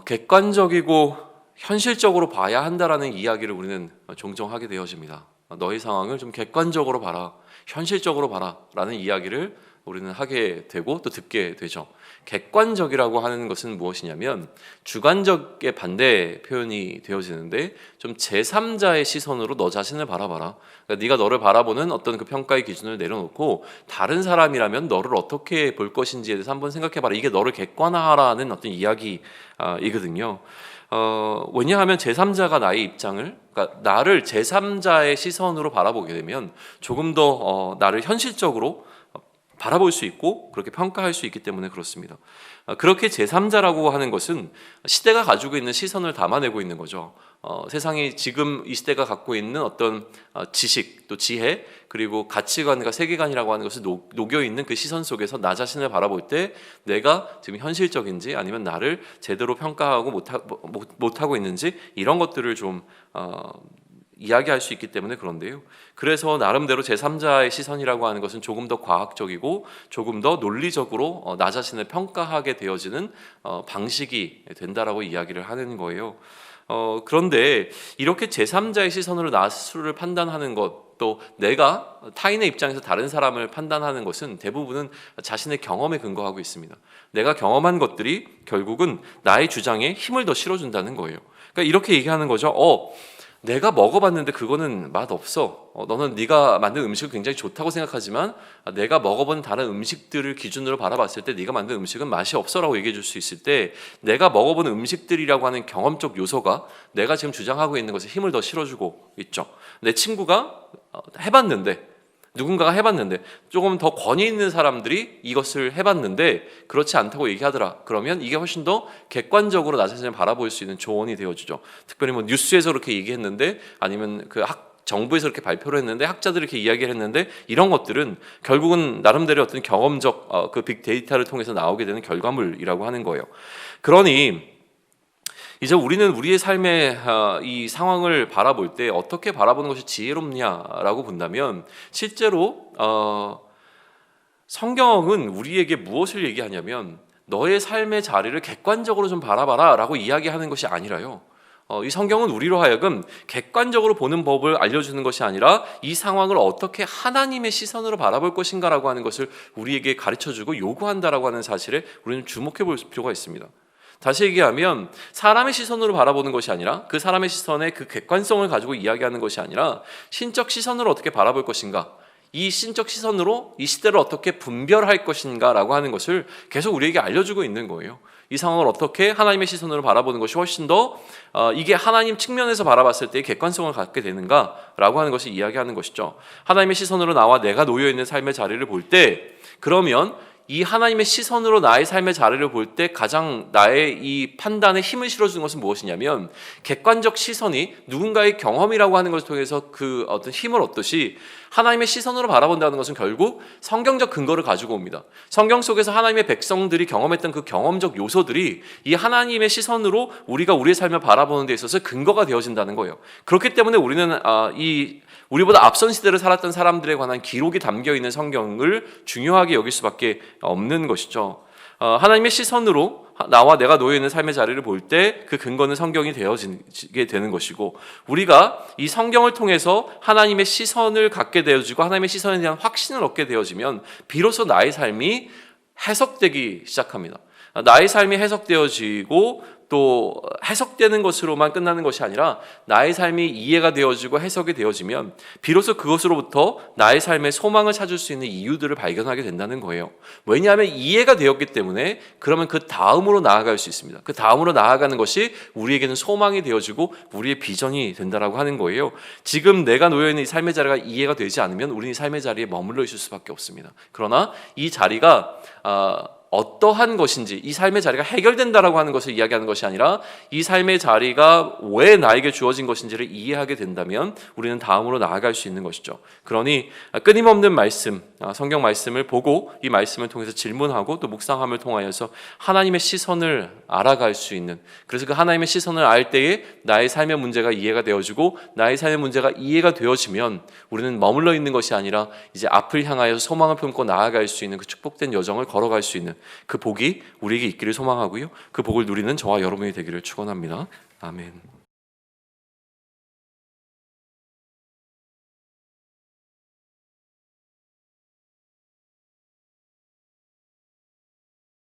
객관적이고 현실적으로 봐야 한다라는 이야기를 우리는 종종 하게 되어집니다. 너의 상황을 좀 객관적으로 봐라, 현실적으로 봐라 라는 이야기를 우리는 하게 되고 또 듣게 되죠. 객관적이라고 하는 것은 무엇이냐면 주관적의 반대 표현이 되어지는데, 좀 제3자의 시선으로 너 자신을 바라봐라. 그러니까 네가 너를 바라보는 어떤 그 평가의 기준을 내려놓고 다른 사람이라면 너를 어떻게 볼 것인지에 대해서 한번 생각해봐라. 이게 너를 객관화하라는 어떤 이야기이거든요. 왜냐하면 제3자가 나의 입장을, 그러니까 나를 제3자의 시선으로 바라보게 되면 조금 더 나를 현실적으로 바라볼 수 있고 그렇게 평가할 수 있기 때문에 그렇습니다. 그렇게 제3자라고 하는 것은 시대가 가지고 있는 시선을 담아내고 있는 거죠. 세상이 지금 이 시대가 갖고 있는 어떤 지식, 또 지혜, 그리고 가치관과 세계관이라고 하는 것을 녹여 있는 그 시선 속에서 나 자신을 바라볼 때 내가 지금 현실적인지 아니면 나를 제대로 평가하고 못하고 있는지, 이런 것들을 좀 이야기할 수 있기 때문에 그런데요. 그래서 나름대로 제3자의 시선이라고 하는 것은 조금 더 과학적이고 조금 더 논리적으로 나 자신을 평가하게 되어지는 방식이 된다라고 이야기를 하는 거예요. 그런데 이렇게 제3자의 시선으로 나 스스로를 판단하는 것, 또 내가 타인의 입장에서 다른 사람을 판단하는 것은 대부분은 자신의 경험에 근거하고 있습니다. 내가 경험한 것들이 결국은 나의 주장에 힘을 더 실어준다는 거예요. 그러니까 이렇게 얘기하는 거죠. 내가 먹어봤는데 그거는 맛없어. 너는 네가 만든 음식은 굉장히 좋다고 생각하지만 내가 먹어본 다른 음식들을 기준으로 바라봤을 때 네가 만든 음식은 맛이 없어라고 얘기해 줄 수 있을 때, 내가 먹어본 음식들이라고 하는 경험적 요소가 내가 지금 주장하고 있는 것에 힘을 더 실어주고 있죠. 내 친구가 누군가가 해봤는데 조금 더 권위 있는 사람들이 이것을 해봤는데 그렇지 않다고 얘기하더라. 그러면 이게 훨씬 더 객관적으로 나 자신을 바라볼 수 있는 조언이 되어주죠. 특별히 뭐 뉴스에서 그렇게 얘기했는데, 아니면 정부에서 이렇게 발표를 했는데, 학자들이 이렇게 이야기를 했는데, 이런 것들은 결국은 나름대로 어떤 경험적 그 빅데이터를 통해서 나오게 되는 결과물이라고 하는 거예요. 그러니 이제 우리는 우리의 삶의 이 상황을 바라볼 때 어떻게 바라보는 것이 지혜롭냐라고 본다면, 실제로 성경은 우리에게 무엇을 얘기하냐면 너의 삶의 자리를 객관적으로 좀 바라봐라 라고 이야기하는 것이 아니라요, 이 성경은 우리로 하여금 객관적으로 보는 법을 알려주는 것이 아니라 이 상황을 어떻게 하나님의 시선으로 바라볼 것인가 라고 하는 것을 우리에게 가르쳐주고 요구한다라고 하는 사실에 우리는 주목해 볼 필요가 있습니다. 다시 얘기하면 사람의 시선으로 바라보는 것이 아니라, 그 사람의 시선의 그 객관성을 가지고 이야기하는 것이 아니라 신적 시선으로 어떻게 바라볼 것인가, 이 신적 시선으로 이 시대를 어떻게 분별할 것인가 라고 하는 것을 계속 우리에게 알려주고 있는 거예요. 이 상황을 어떻게 하나님의 시선으로 바라보는 것이 훨씬 더 이게 하나님 측면에서 바라봤을 때의 객관성을 갖게 되는가 라고 하는 것을 이야기하는 것이죠. 하나님의 시선으로 나와 내가 놓여있는 삶의 자리를 볼 때, 그러면 이 하나님의 시선으로 나의 삶의 자리를 볼 때 가장 나의 이 판단에 힘을 실어주는 것은 무엇이냐면, 객관적 시선이 누군가의 경험이라고 하는 것을 통해서 그 어떤 힘을 얻듯이 하나님의 시선으로 바라본다는 것은 결국 성경적 근거를 가지고 옵니다. 성경 속에서 하나님의 백성들이 경험했던 그 경험적 요소들이 이 하나님의 시선으로 우리가 우리의 삶을 바라보는 데 있어서 근거가 되어진다는 거예요. 그렇기 때문에 우리는 우리보다 앞선 시대를 살았던 사람들에 관한 기록이 담겨있는 성경을 중요하게 여길 수밖에 없는 것이죠. 하나님의 시선으로 나와 내가 놓여있는 삶의 자리를 볼 때 그 근거는 성경이 되어지게 되는 것이고, 우리가 이 성경을 통해서 하나님의 시선을 갖게 되어지고 하나님의 시선에 대한 확신을 얻게 되어지면 비로소 나의 삶이 해석되기 시작합니다. 나의 삶이 해석되어지고 또 해석되는 것으로만 끝나는 것이 아니라 나의 삶이 이해가 되어지고 해석이 되어지면 비로소 그것으로부터 나의 삶의 소망을 찾을 수 있는 이유들을 발견하게 된다는 거예요. 왜냐하면 이해가 되었기 때문에 그러면 그 다음으로 나아갈 수 있습니다. 그 다음으로 나아가는 것이 우리에게는 소망이 되어지고 우리의 비전이 된다라고 하는 거예요. 지금 내가 놓여있는 이 삶의 자리가 이해가 되지 않으면 우리는 이 삶의 자리에 머물러 있을 수밖에 없습니다. 그러나 이 자리가 어떠한 것인지, 이 삶의 자리가 해결된다라고 하는 것을 이야기하는 것이 아니라 이 삶의 자리가 왜 나에게 주어진 것인지를 이해하게 된다면 우리는 다음으로 나아갈 수 있는 것이죠. 그러니 끊임없는 말씀, 성경 말씀을 보고 이 말씀을 통해서 질문하고 또 묵상함을 통하여서 하나님의 시선을 알아갈 수 있는, 그래서 그 하나님의 시선을 알 때에 나의 삶의 문제가 이해가 되어지고 나의 삶의 문제가 이해가 되어지면 우리는 머물러 있는 것이 아니라 이제 앞을 향하여 소망을 품고 나아갈 수 있는 그 축복된 여정을 걸어갈 수 있는, 그 복이 우리에게 있기를 소망하고요. 그 복을 누리는 저와 여러분이 되기를 축원합니다. 아멘.